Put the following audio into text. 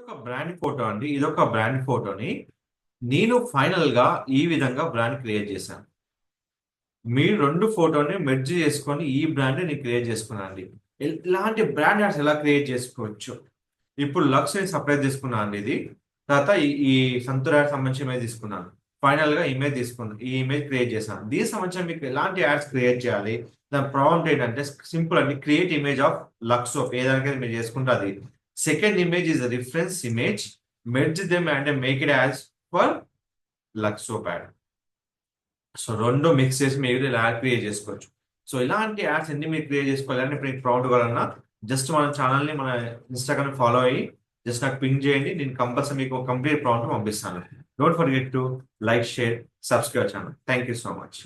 ఇదొక brand photo అండి. ఇదొక బ్రాండ్ ఫోటోని నేను ఫైనల్ గా ఈ విధంగా బ్రాండ్ క్రియేట్ చేశాను. మీరు 2 ఫోటోని మెర్జ్ చేసుకొని ఈ బ్రాండ్ నేను క్రియేట్ చేసుకున్నాను అండి. ఇలాంటి బ్రాండ్ యాడ్స్ ఎలా క్రియేట్ చేసుకోవచ్చు? ఇప్పుడు లక్స్ ని సపరేట్ తీసుకున్నాను అండి ఇది. తర్వాత ఈ సంతూర్ యాడ్ సంబంధించిన ఇమేజ్ తీసుకున్నాను. ఫైనల్ గా ఇమేజ్ తీసుకున్నాను. ఈ ఇమేజ్ క్రియేట్ చేశాను. దీనికి సంబంధించిన మీకు ఎలాంటి యాడ్స్ క్రియేట్ చేయాలి? దాని ప్రాంప్ట్ ఏంటంటే సింపుల్ అండి. Create image of Lux soap ఏదానికైతే మీరు చేసుకుంటే అది. Second image is reference image. Merge them and make it as for Lux soap ad. So 2 mix చేసి మీరు ఇలా యాడ్ క్రియేట్ చేసుకోవచ్చు. సో ఇలాంటి యాడ్స్ ఎన్ని మీరు క్రియేట్ చేసుకోవాలని ఇప్పుడు మీకు ప్రాంప్ట్ కావాలన్నా జస్ట్ మన ఛానల్ని మన ఇన్స్టాగ్రామ్ ఫాలో అయ్యి జస్ట్ నాకు పింక్ చేయండి. నేను కంపల్సరీ మీకు కంప్లీట్ ప్రాంప్ట్ పంపిస్తాను. Don't forget to like, share, subscribe channel. Thank you so much.